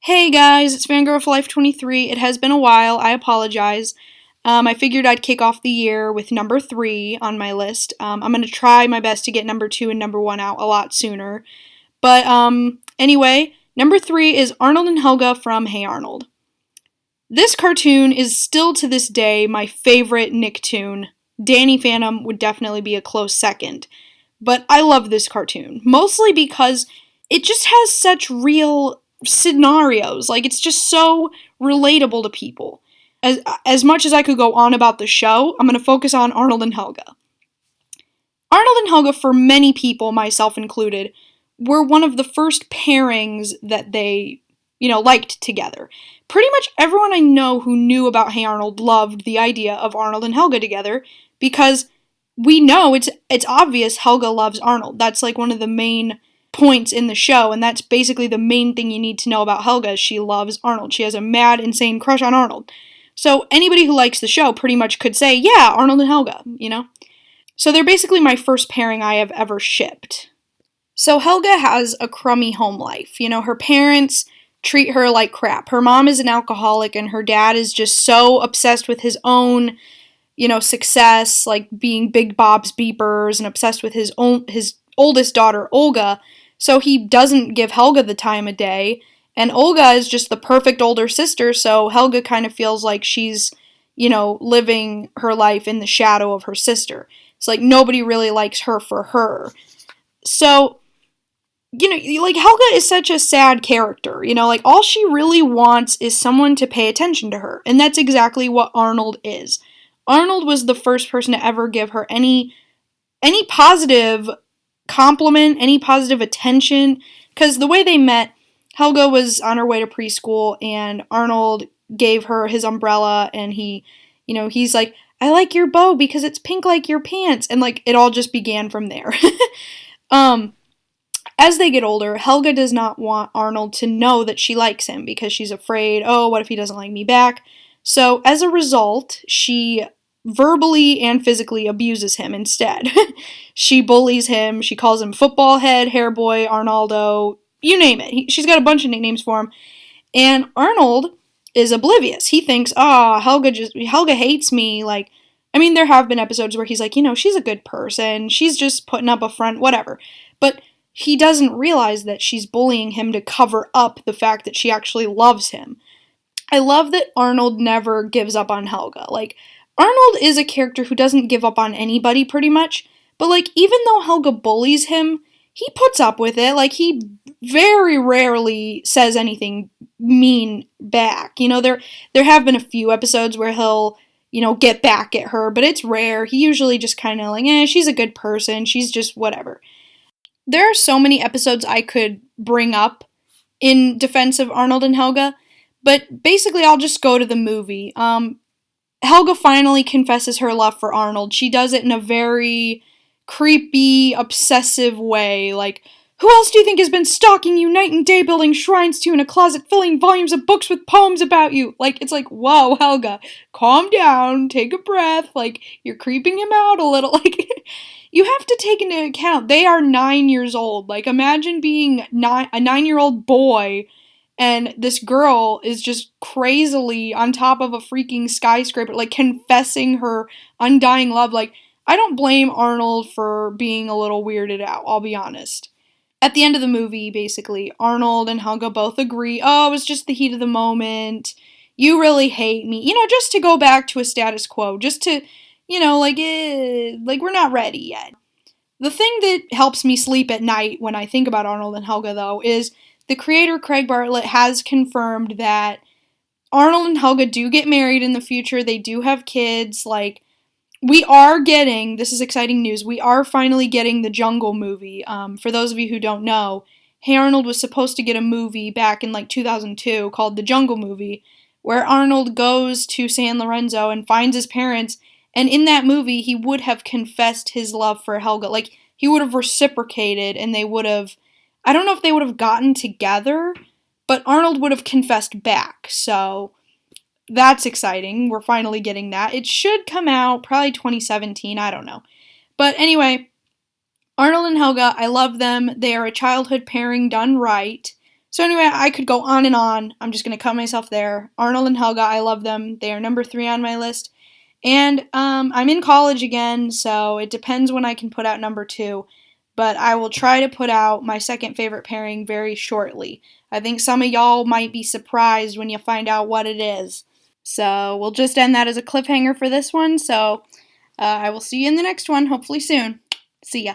Hey guys, it's Fangirl for Life 23. It has been a while. I apologize. I figured I'd kick off the year with number 3 on my list. I'm going to try my best to get number 2 and number 1 out a lot sooner. But anyway, number 3 is Arnold and Helga from Hey Arnold. This cartoon is still to this day my favorite Nicktoon. Danny Phantom would definitely be a close second. But I love this cartoon, mostly because it just has such real scenarios. Like, it's just so relatable to people. As much as I could go on about the show, I'm going to focus on Arnold and Helga. Arnold and Helga, for many people, myself included, were one of the first pairings that they, liked together. Pretty much everyone I know who knew about Hey Arnold loved the idea of Arnold and Helga together because we know it's obvious Helga loves Arnold. That's like one of the main points in the show, and that's basically the main thing you need to know about Helga. She loves Arnold. She has a mad, insane crush on Arnold. So anybody who likes the show pretty much could say, yeah, Arnold and Helga, So they're basically my first pairing I have ever shipped. So Helga has a crummy home life. Her parents treat her like crap. Her mom is an alcoholic, and her dad is just so obsessed with his own, success, like being Big Bob's Beepers, and obsessed with his oldest daughter, Olga. So he doesn't give Helga the time of day, and Olga is just the perfect older sister, so Helga kind of feels like she's, living her life in the shadow of her sister. It's like nobody really likes her for her. So, Helga is such a sad character, all she really wants is someone to pay attention to her, and that's exactly what Arnold is. Arnold was the first person to ever give her any positive compliment, any positive attention, because the way they met, Helga was on her way to preschool, and Arnold gave her his umbrella, and he's like, I like your bow because it's pink like your pants, and it all just began from there. As they get older, Helga does not want Arnold to know that she likes him because she's afraid, oh, what if he doesn't like me back? So as a result, she verbally and physically abuses him instead. She bullies him, she calls him football head, hair boy, Arnaldo, you name it. She's got a bunch of nicknames for him. And Arnold is oblivious. He thinks, Helga hates me. There have been episodes where he's like, she's a good person, she's just putting up a front, whatever. But he doesn't realize that she's bullying him to cover up the fact that she actually loves him. I love that Arnold never gives up on Helga. Arnold is a character who doesn't give up on anybody, pretty much, but, even though Helga bullies him, he puts up with it. He very rarely says anything mean back. There have been a few episodes where he'll, get back at her, but it's rare. He usually just kind of she's a good person, she's just whatever. There are so many episodes I could bring up in defense of Arnold and Helga, but basically I'll just go to the movie. Helga finally confesses her love for Arnold. She does it in a very creepy, obsessive way. Who else do you think has been stalking you night and day, building shrines to you in a closet, filling volumes of books with poems about you? Whoa, Helga, calm down, take a breath. You're creeping him out a little. You have to take into account, they are 9 years old. Imagine being a 9-year-old boy, and this girl is just crazily on top of a freaking skyscraper, confessing her undying love. I don't blame Arnold for being a little weirded out, I'll be honest. At the end of the movie, basically, Arnold and Helga both agree, oh, it was just the heat of the moment, you really hate me. Just to go back to a status quo, just to, we're not ready yet. The thing that helps me sleep at night when I think about Arnold and Helga, though, is the creator, Craig Bartlett, has confirmed that Arnold and Helga do get married in the future. They do have kids. We are getting, this is exciting news, we are finally getting the Jungle movie. For those of you who don't know, Hey Arnold was supposed to get a movie back in 2002 called The Jungle Movie, where Arnold goes to San Lorenzo and finds his parents, and in that movie he would have confessed his love for Helga. He would have reciprocated, and they would have, I don't know if they would have gotten together, but Arnold would have confessed back, so that's exciting. We're finally getting that. It should come out probably 2017, I don't know. But anyway, Arnold and Helga, I love them. They are a childhood pairing done right. So anyway, I could go on and on. I'm just going to cut myself there. Arnold and Helga, I love them. They are number 3 on my list. And I'm in college again, so it depends when I can put out number 2. But I will try to put out my second favorite pairing very shortly. I think some of y'all might be surprised when you find out what it is. So we'll just end that as a cliffhanger for this one. So I will see you in the next one, hopefully soon. See ya.